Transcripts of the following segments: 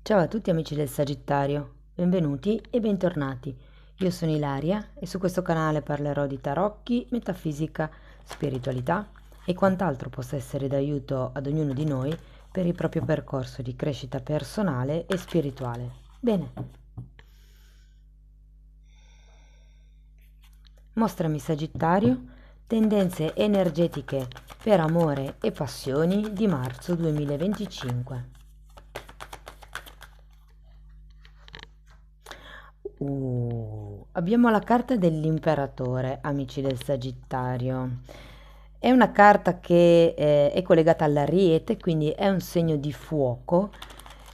Ciao a tutti amici del Sagittario, benvenuti e bentornati. Io sono Ilaria e su questo canale parlerò di tarocchi, metafisica, spiritualità e quant'altro possa essere d'aiuto ad ognuno di noi per il proprio percorso di crescita personale e spirituale. Bene, mostrami Sagittario, tendenze energetiche per amore e passioni di marzo 2025. Abbiamo la carta dell'imperatore, amici del Sagittario. È una carta che è collegata all'Ariete, quindi è un segno di fuoco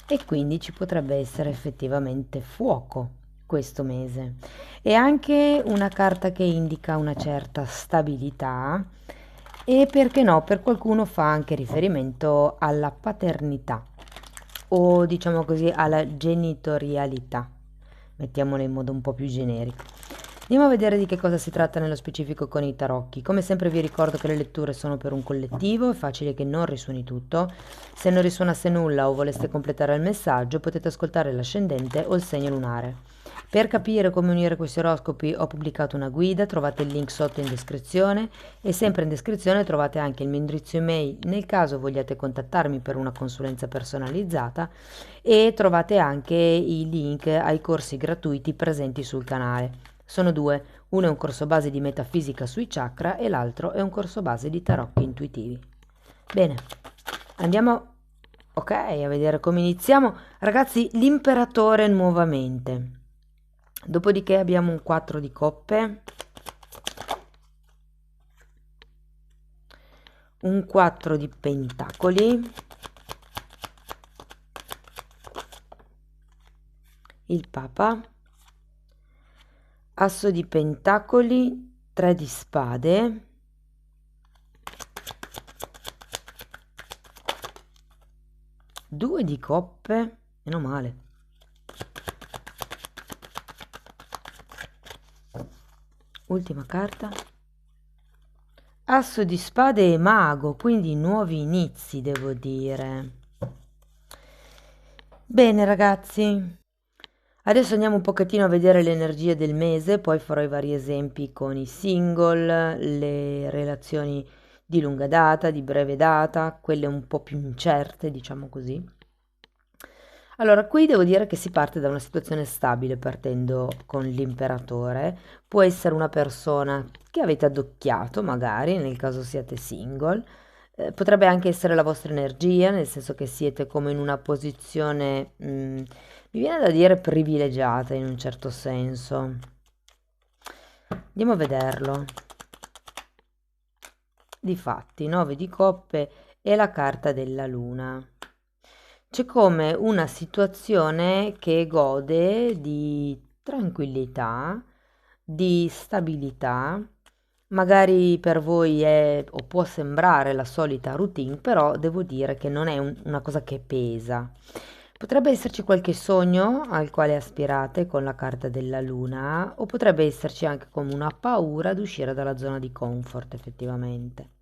e quindi ci potrebbe essere effettivamente fuoco questo mese. È anche una carta che indica una certa stabilità e perché no, per qualcuno fa anche riferimento alla paternità o diciamo così alla genitorialità, mettiamola in modo un po' più generico. Andiamo a vedere di che cosa si tratta nello specifico con i tarocchi. Come sempre vi ricordo che le letture sono per un collettivo, è facile che non risuoni tutto. Se non risuonasse nulla o voleste completare il messaggio, potete ascoltare l'ascendente o il segno lunare. Per capire come unire questi oroscopi ho pubblicato una guida, trovate il link sotto in descrizione e sempre in descrizione trovate anche il mio indirizzo email nel caso vogliate contattarmi per una consulenza personalizzata e trovate anche i link ai corsi gratuiti presenti sul canale. Sono due, uno è un corso base di metafisica sui chakra e l'altro è un corso base di tarocchi intuitivi. Bene, andiamo ok a vedere come iniziamo. Ragazzi, l'imperatore nuovamente. Dopodiché abbiamo un 4 di coppe, un 4 di pentacoli, il papa, asso di pentacoli, 3 di spade, due di coppe, meno male, ultima carta, asso di spade e mago, quindi nuovi inizi devo dire. Bene ragazzi, adesso andiamo un pochettino a vedere le energie del mese, poi farò i vari esempi con i single, le relazioni di lunga data, di breve data, quelle un po' più incerte, diciamo così. Allora, qui devo dire che si parte da una situazione stabile partendo con l'imperatore. Può essere una persona che avete addocchiato, magari, nel caso siate single. Potrebbe anche essere la vostra energia, nel senso che siete come in una posizione, mi viene da dire privilegiata in un certo senso. Andiamo a vederlo. Difatti, 9 di coppe e la carta della luna. C'è come una situazione che gode di tranquillità, di stabilità, magari per voi è o può sembrare la solita routine, però devo dire che non è una cosa che pesa. Potrebbe esserci qualche sogno al quale aspirate con la carta della luna, o potrebbe esserci anche come una paura ad uscire dalla zona di comfort, effettivamente.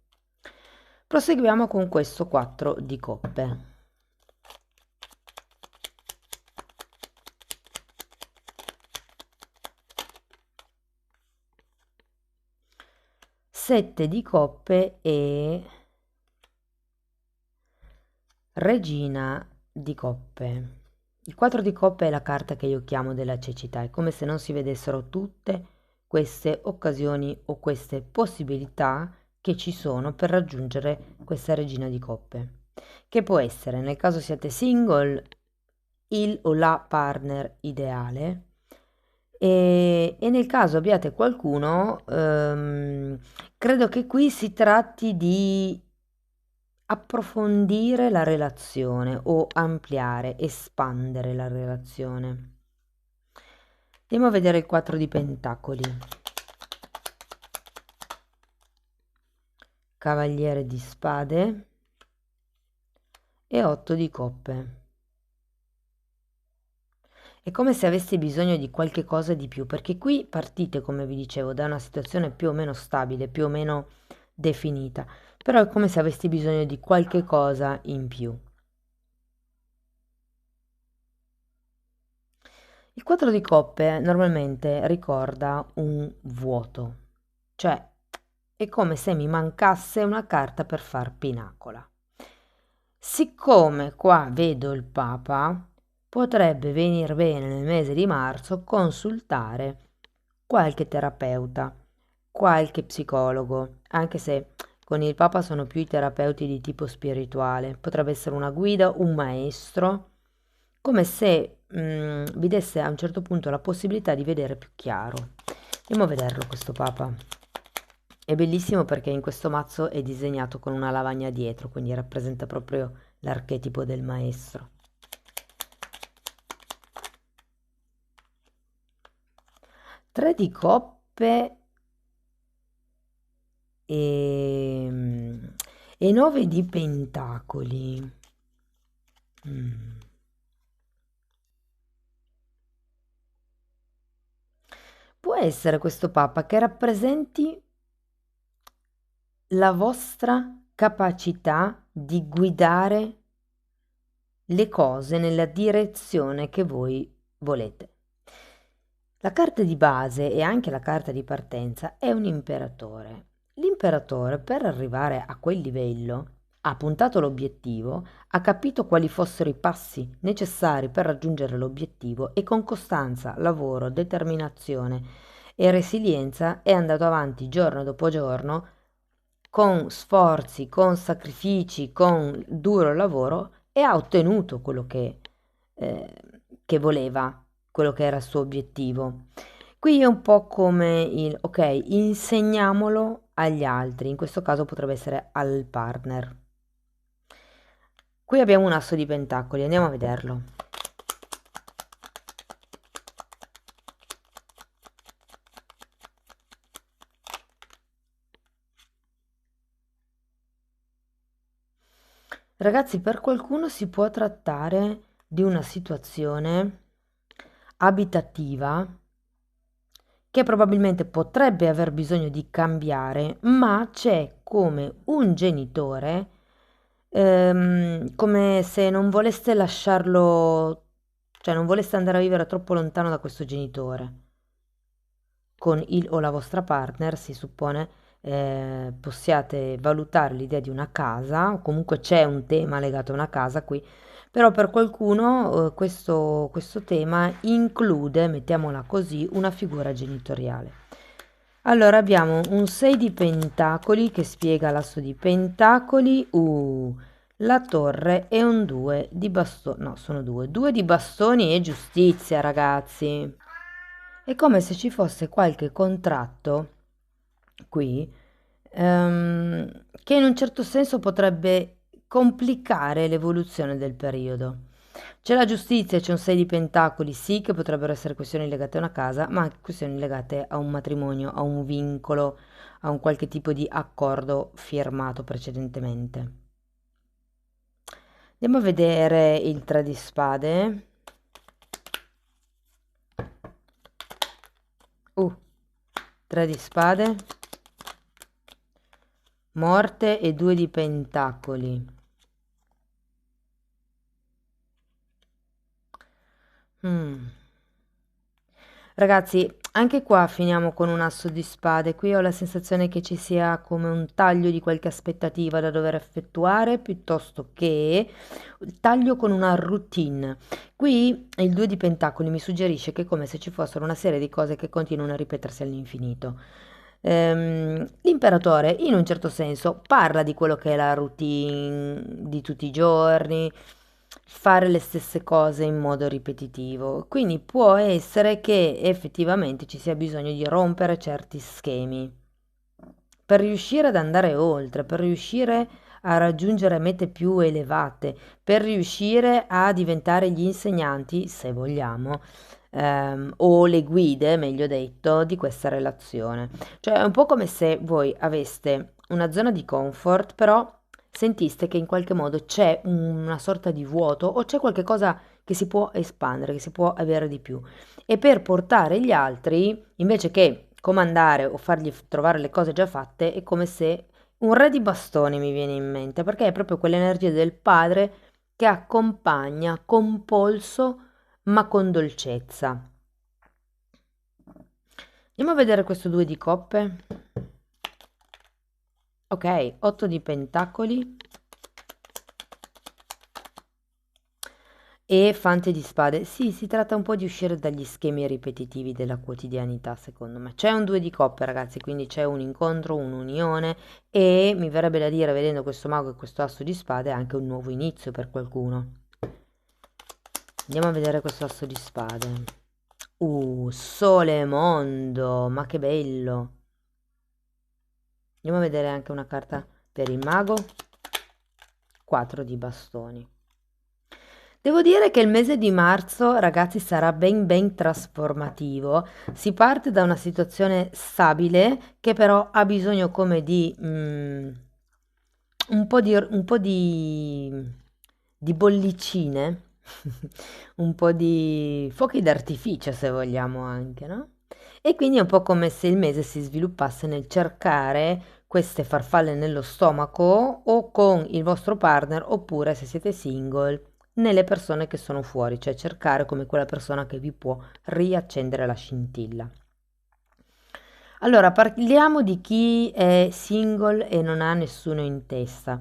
Proseguiamo con questo 4 di coppe. 7 di coppe e regina di coppe. Il 4 di coppe è la carta che io chiamo della cecità, è come se non si vedessero tutte queste occasioni o queste possibilità che ci sono per raggiungere questa regina di coppe, che può essere, nel caso siate single, il o la partner ideale e nel caso abbiate qualcuno, credo che qui si tratti di approfondire la relazione o ampliare, espandere la relazione. Andiamo a vedere il 4 di pentacoli. Cavaliere di spade e 8 di coppe. È come se avessi bisogno di qualche cosa di più, perché qui partite, come vi dicevo, da una situazione più o meno stabile, più o meno definita, però è come se avessi bisogno di qualche cosa in più. Il 4 di coppe normalmente ricorda un vuoto, cioè è come se mi mancasse una carta per far pinacola. Siccome qua vedo il Papa, potrebbe venir bene nel mese di marzo consultare qualche terapeuta, qualche psicologo, anche se con il Papa sono più i terapeuti di tipo spirituale, potrebbe essere una guida, un maestro, come se vi desse a un certo punto la possibilità di vedere più chiaro. Andiamo a vederlo questo Papa. È bellissimo perché in questo mazzo è disegnato con una lavagna dietro, quindi rappresenta proprio l'archetipo del maestro. Tre di coppe e, e nove di pentacoli. Mm. Può essere questo Papa che rappresenti la vostra capacità di guidare le cose nella direzione che voi volete. La carta di base e anche la carta di partenza è un imperatore. L'imperatore, per arrivare a quel livello, ha puntato l'obiettivo, ha capito quali fossero i passi necessari per raggiungere l'obiettivo e con costanza, lavoro, determinazione e resilienza è andato avanti giorno dopo giorno con sforzi, con sacrifici, con duro lavoro e ha ottenuto quello eh, che voleva, quello che era il suo obiettivo. Qui è un po' come il, ok, insegniamolo agli altri, in questo caso potrebbe essere al partner. Qui abbiamo un asso di pentacoli, andiamo a vederlo. Ragazzi, per qualcuno si può trattare di una situazione abitativa che probabilmente potrebbe aver bisogno di cambiare, ma c'è come un genitore, come se non voleste lasciarlo, cioè non voleste andare a vivere troppo lontano da questo genitore. Con il o la vostra partner si suppone possiate valutare l'idea di una casa, o comunque c'è un tema legato a una casa qui, però per qualcuno questo tema include, mettiamola così, una figura genitoriale. Allora abbiamo un 6 di pentacoli che spiega l'asso di pentacoli, la torre e un 2 di bastoni, no sono 2 di bastoni e giustizia ragazzi. È come se ci fosse qualche contratto qui che in un certo senso potrebbe complicare l'evoluzione del periodo. C'è la giustizia, c'è un 6 di pentacoli, sì, che potrebbero essere questioni legate a una casa, ma anche questioni legate a un matrimonio, a un vincolo, a un qualche tipo di accordo firmato precedentemente. Andiamo a vedere il 3 di spade. 3 di spade, morte e 2 di pentacoli. Ragazzi, anche qua finiamo con un asso di spade. Qui ho la sensazione che ci sia come un taglio di qualche aspettativa da dover effettuare, piuttosto che il taglio con una routine. Qui il 2 di pentacoli mi suggerisce che è come se ci fossero una serie di cose che continuano a ripetersi all'infinito. L'imperatore, in un certo senso, parla di quello che è la routine di tutti i giorni, fare le stesse cose in modo ripetitivo. Quindi può essere che effettivamente ci sia bisogno di rompere certi schemi per riuscire ad andare oltre, per riuscire a raggiungere mete più elevate, per riuscire a diventare gli insegnanti, se vogliamo, o le guide, meglio detto, di questa relazione. Cioè è un po' come se voi aveste una zona di comfort, però sentiste che in qualche modo c'è una sorta di vuoto o c'è qualche cosa che si può espandere, che si può avere di più. E per portare gli altri, invece che comandare o fargli trovare le cose già fatte, è come se un re di bastoni mi viene in mente, perché è proprio quell'energia del padre che accompagna con polso ma con dolcezza. Andiamo a vedere questo 2 di coppe. Ok, 8 di pentacoli e fante di spade. Sì, si tratta un po' di uscire dagli schemi ripetitivi della quotidianità, secondo me. C'è un 2 di coppe, ragazzi, quindi c'è un incontro, un'unione e mi verrebbe da dire, vedendo questo mago e questo asso di spade, anche un nuovo inizio per qualcuno. Andiamo a vedere questo asso di spade. Sole e mondo, ma che bello. Andiamo a vedere anche una carta per il mago. 4 di bastoni. Devo dire che il mese di marzo, ragazzi, sarà ben trasformativo. Si parte da una situazione stabile che però ha bisogno come di un po' di bollicine, un po' di fuochi d'artificio se vogliamo anche, no? E quindi è un po' come se il mese si sviluppasse nel cercare queste farfalle nello stomaco o con il vostro partner oppure se siete single nelle persone che sono fuori, cioè cercare come quella persona che vi può riaccendere la scintilla. Allora, parliamo di chi è single e non ha nessuno in testa.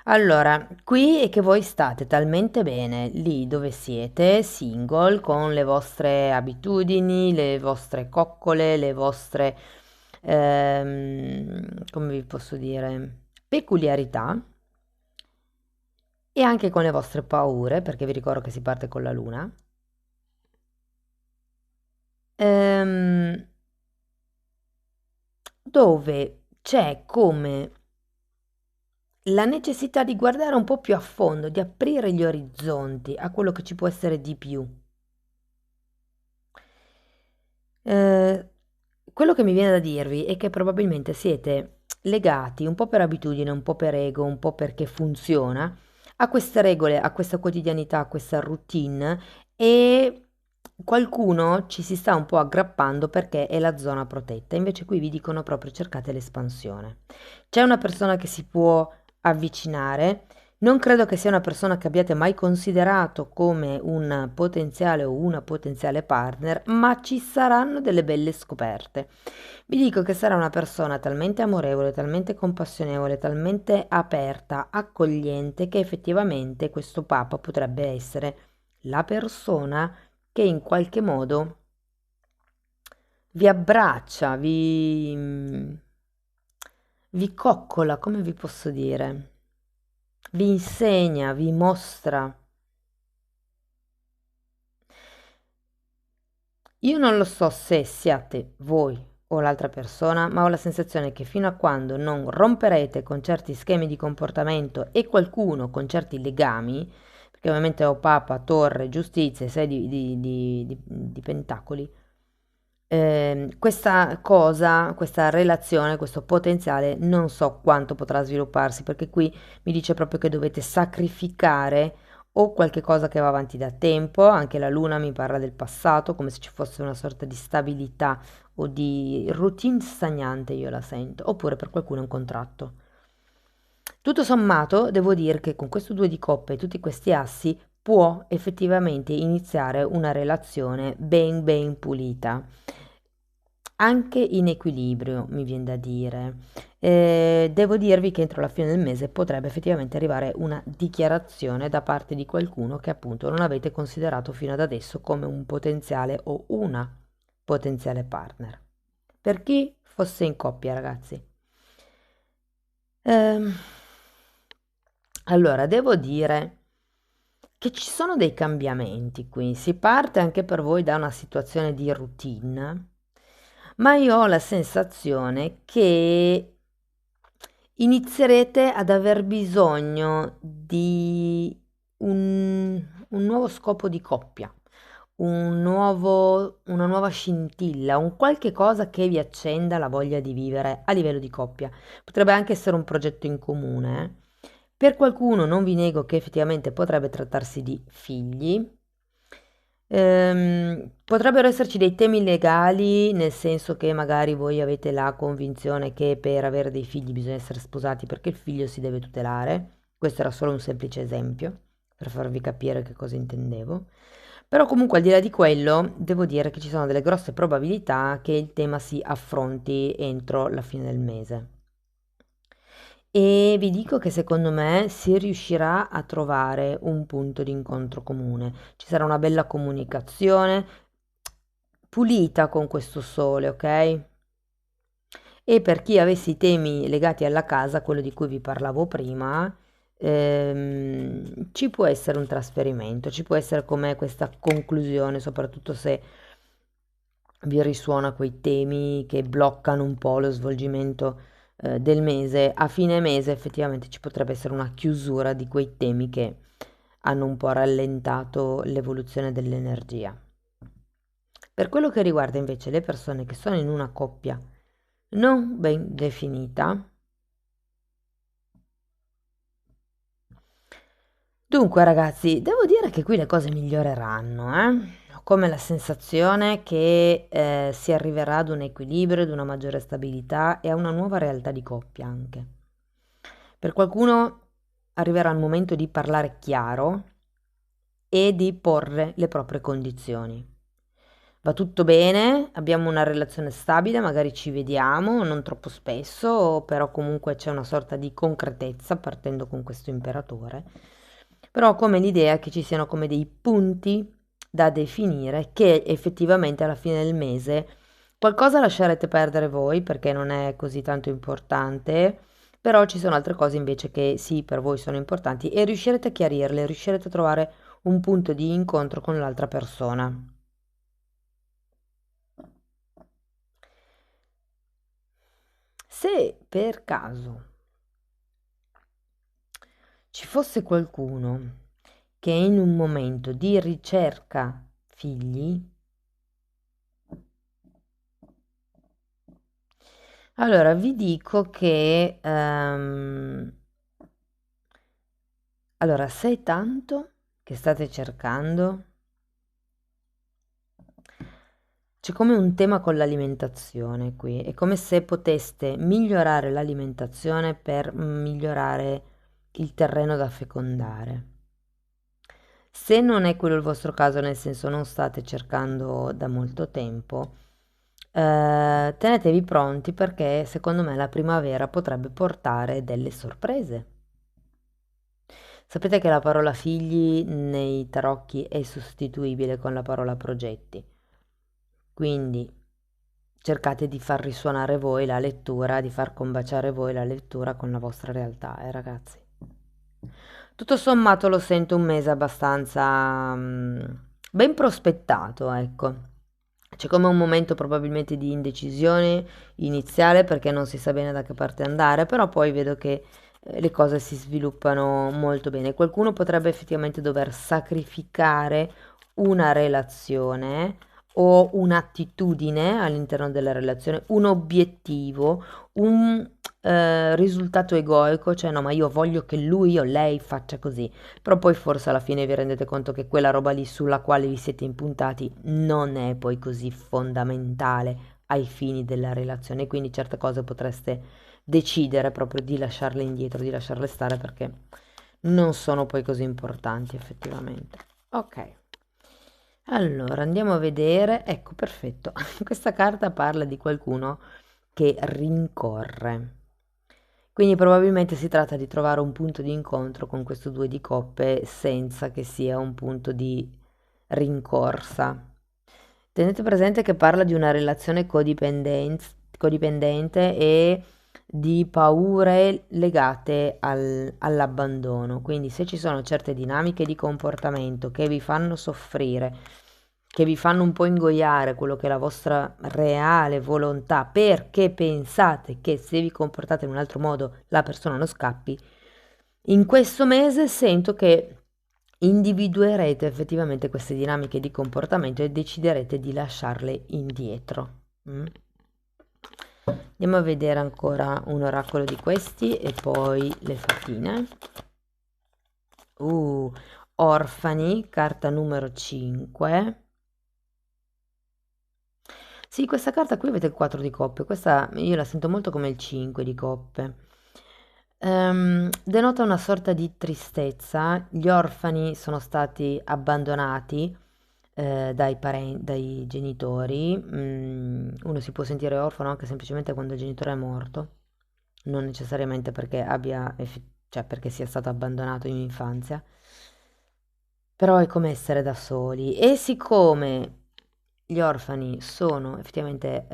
Allora, qui è che voi state talmente bene lì dove siete, single, con le vostre abitudini, le vostre coccole, le vostre, come vi posso dire, peculiarità e anche con le vostre paure, perché vi ricordo che si parte con la luna. ehm, Dove c'è come la necessità di guardare un po' più a fondo, di aprire gli orizzonti a quello che ci può essere di più. Eh, Quello che mi viene da dirvi è che probabilmente siete legati un po' per abitudine, un po' per ego, un po' perché funziona, a queste regole, a questa quotidianità, a questa routine e qualcuno ci si sta un po' aggrappando perché è la zona protetta. Invece qui vi dicono proprio cercate l'espansione. C'è una persona che si può avvicinare. Non credo che sia una persona che abbiate mai considerato come un potenziale o una potenziale partner, ma ci saranno delle belle scoperte. Vi dico che sarà una persona talmente amorevole, talmente compassionevole, talmente aperta, accogliente, che effettivamente questo Papa potrebbe essere la persona che in qualche modo vi abbraccia, vi coccola, come vi posso dire, vi insegna, vi mostra. Io non lo so se siate voi o l'altra persona, ma ho la sensazione che fino a quando non romperete con certi schemi di comportamento e qualcuno con certi legami, perché ovviamente ho Papa, Torre, Giustizia e 6 di pentacoli, questa cosa, questa relazione, questo potenziale non so quanto potrà svilupparsi, perché qui mi dice proprio che dovete sacrificare o qualche cosa che va avanti da tempo, anche la luna mi parla del passato, come se ci fosse una sorta di stabilità o di routine stagnante, io la sento, oppure per qualcuno è un contratto. Tutto sommato, devo dire che con questo 2 di coppe e tutti questi assi può effettivamente iniziare una relazione ben pulita, anche in equilibrio, mi viene da dire. Devo dirvi che entro la fine del mese potrebbe effettivamente arrivare una dichiarazione da parte di qualcuno che appunto non avete considerato fino ad adesso come un potenziale o una potenziale partner. Per chi fosse in coppia, ragazzi. Ehm, allora, devo dire che ci sono dei cambiamenti qui. Si parte anche per voi da una situazione di routine, ma io ho la sensazione che inizierete ad aver bisogno di un nuovo scopo di coppia, una nuova scintilla, un qualche cosa che vi accenda la voglia di vivere a livello di coppia. Potrebbe anche essere un progetto in comune. Per qualcuno non vi nego che effettivamente potrebbe trattarsi di figli. Potrebbero esserci dei temi legali, nel senso che magari voi avete la convinzione che per avere dei figli bisogna essere sposati perché il figlio si deve tutelare. Questo era solo un semplice esempio per farvi capire che cosa intendevo. Però comunque al di là di quello, devo dire che ci sono delle grosse probabilità che il tema si affronti entro la fine del mese. E vi dico che secondo me si riuscirà a trovare un punto di incontro comune. Ci sarà una bella comunicazione pulita con questo sole, ok? E per chi avesse i temi legati alla casa, quello di cui vi parlavo prima, ci può essere un trasferimento, ci può essere come questa conclusione, soprattutto se vi risuona quei temi che bloccano un po' lo svolgimento del mese. A fine mese effettivamente ci potrebbe essere una chiusura di quei temi che hanno un po' rallentato l'evoluzione dell'energia. Per quello che riguarda invece le persone che sono in una coppia non ben definita, dunque ragazzi, devo dire che qui le cose miglioreranno, eh? Ho come la sensazione che si arriverà ad un equilibrio, ad una maggiore stabilità e a una nuova realtà di coppia anche. Per qualcuno arriverà il momento di parlare chiaro e di porre le proprie condizioni. Va tutto bene, abbiamo una relazione stabile, magari ci vediamo, non troppo spesso, però comunque c'è una sorta di concretezza partendo con questo imperatore. Però ho come l'idea che ci siano come dei punti da definire che effettivamente alla fine del mese qualcosa lascerete perdere voi perché non è così tanto importante, però ci sono altre cose invece che sì, per voi sono importanti e riuscirete a chiarirle, riuscirete a trovare un punto di incontro con l'altra persona. Se per caso ci fosse qualcuno che è in un momento di ricerca figli, allora vi dico che allora, se è tanto che state cercando, c'è come un tema con l'alimentazione qui, è come se poteste migliorare l'alimentazione per migliorare il terreno da fecondare. Se non è quello il vostro caso, nel senso non state cercando da molto tempo, tenetevi pronti perché secondo me la primavera potrebbe portare delle sorprese. Sapete che la parola figli nei tarocchi è sostituibile con la parola progetti, quindi cercate di far risuonare voi la lettura, di far combaciare voi la lettura con la vostra realtà, ragazzi. Tutto sommato lo sento un mese abbastanza ben prospettato, ecco. C'è come un momento probabilmente di indecisione iniziale perché non si sa bene da che parte andare, però poi vedo che le cose si sviluppano molto bene. Qualcuno potrebbe effettivamente dover sacrificare una relazione o un'attitudine all'interno della relazione, un obiettivo, un risultato egoico, cioè no, ma io voglio che lui o lei faccia così, però poi forse alla fine vi rendete conto che quella roba lì sulla quale vi siete impuntati non è poi così fondamentale ai fini della relazione, quindi certe cose potreste decidere proprio di lasciarle indietro, di lasciarle stare perché non sono poi così importanti effettivamente. Ok. Allora, andiamo a vedere. Ecco, perfetto. Questa carta parla di qualcuno che rincorre. Quindi probabilmente si tratta di trovare un punto di incontro con questo due di coppe senza che sia un punto di rincorsa. Tenete presente che parla di una relazione codipendente e di paure legate all'abbandono. Quindi se ci sono certe dinamiche di comportamento che vi fanno soffrire, che vi fanno un po' ingoiare quello che è la vostra reale volontà, perché pensate che se vi comportate in un altro modo la persona non scappi, in questo mese sento che individuerete effettivamente queste dinamiche di comportamento e deciderete di lasciarle indietro. Mm? Andiamo a vedere ancora un oracolo di questi e poi le fatine. Orfani, carta numero 5. Sì, questa carta qui avete il 4 di coppe, questa io la sento molto come il 5 di coppe. Denota una sorta di tristezza, gli orfani sono stati abbandonati, dai genitori. Uno si può sentire orfano anche semplicemente quando il genitore è morto, non necessariamente perché cioè perché sia stato abbandonato in infanzia, però è come essere da soli. E siccome gli orfani sono effettivamente,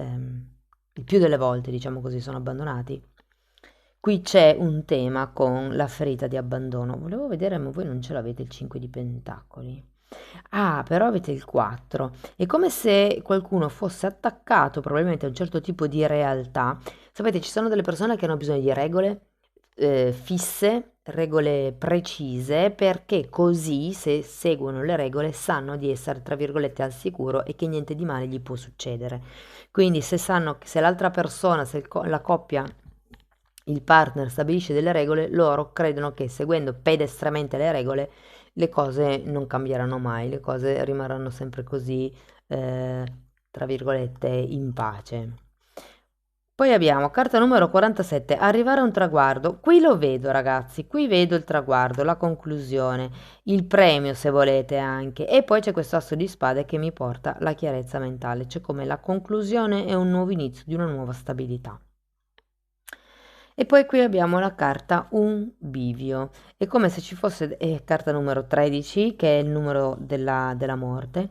il più delle volte, diciamo così, sono abbandonati, qui c'è un tema con la ferita di abbandono. Volevo vedere, ma voi non ce l'avete il 5 di pentacoli. Ah, però avete il 4. È come se qualcuno fosse attaccato probabilmente a un certo tipo di realtà. Sapete, ci sono delle persone che hanno bisogno di regole fisse, regole precise, perché così se seguono le regole sanno di essere, tra virgolette, al sicuro e che niente di male gli può succedere. Quindi se sanno che se l'altra persona, se la coppia, il partner stabilisce delle regole, loro credono che seguendo pedestramente le regole le cose non cambieranno mai, le cose rimarranno sempre così, eh, tra virgolette, in pace. Poi abbiamo carta numero 47, arrivare a un traguardo. Qui lo vedo, ragazzi, qui vedo il traguardo, la conclusione, il premio se volete anche. E poi c'è questo asso di spade che mi porta la chiarezza mentale, cioè come la conclusione e un nuovo inizio di una nuova stabilità. E poi qui abbiamo la carta un bivio, è come se ci fosse, carta numero 13, che è il numero della morte,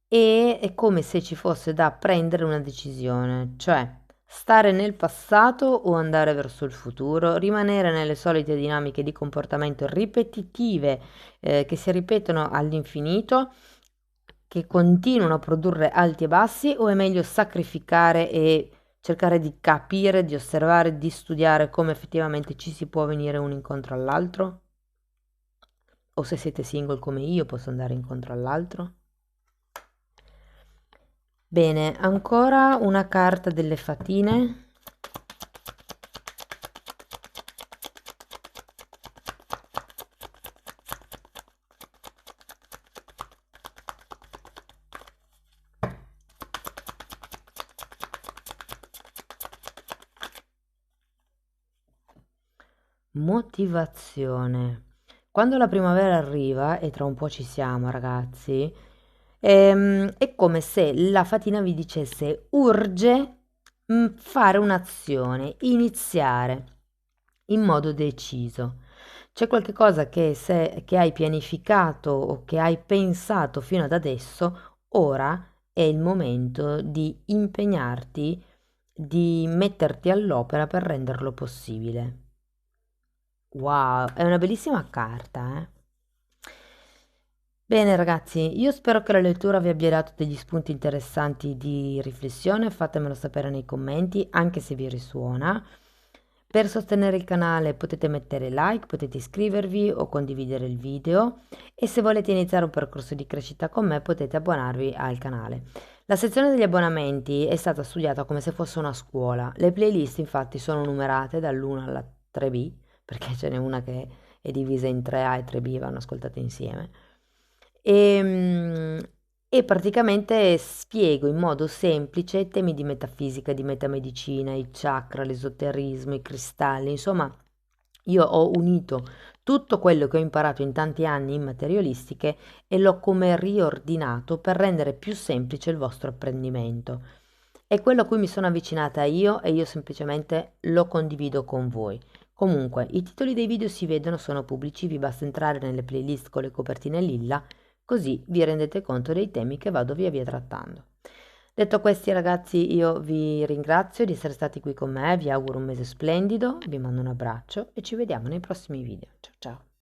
e è come se ci fosse da prendere una decisione, cioè stare nel passato o andare verso il futuro, rimanere nelle solite dinamiche di comportamento ripetitive, che si ripetono all'infinito, che continuano a produrre alti e bassi, o è meglio sacrificare e cercare di capire, di osservare, di studiare come effettivamente ci si può venire uno incontro all'altro? O se siete single come io, posso andare incontro all'altro? Bene, ancora una carta delle fatine. Motivazione. Quando la primavera arriva, e tra un po' ci siamo, ragazzi, è come se la fatina vi dicesse urge fare un'azione, iniziare in modo deciso. C'è qualche cosa che hai pianificato o che hai pensato fino ad adesso, ora è il momento di impegnarti, di metterti all'opera per renderlo possibile. Wow, è una bellissima carta, eh? Bene ragazzi, io spero che la lettura vi abbia dato degli spunti interessanti di riflessione, fatemelo sapere nei commenti, anche se vi risuona. Per sostenere il canale potete mettere like, potete iscrivervi o condividere il video, e se volete iniziare un percorso di crescita con me potete abbonarvi al canale. La sezione degli abbonamenti è stata studiata come se fosse una scuola. Le playlist infatti sono numerate dall'1 alla 3B, perché ce n'è una che è divisa in 3A e 3B, vanno ascoltate insieme. E, e praticamente spiego in modo semplice temi di metafisica, di metamedicina, i chakra, l'esoterismo, i cristalli, insomma, io ho unito tutto quello che ho imparato in tanti anni in materialistiche e l'ho come riordinato per rendere più semplice il vostro apprendimento. È quello a cui mi sono avvicinata io e io semplicemente lo condivido con voi. Comunque, i titoli dei video si vedono, sono pubblici, vi basta entrare nelle playlist con le copertine lilla, così vi rendete conto dei temi che vado via via trattando. Detto questi ragazzi, io vi ringrazio di essere stati qui con me, vi auguro un mese splendido, vi mando un abbraccio e ci vediamo nei prossimi video. Ciao ciao!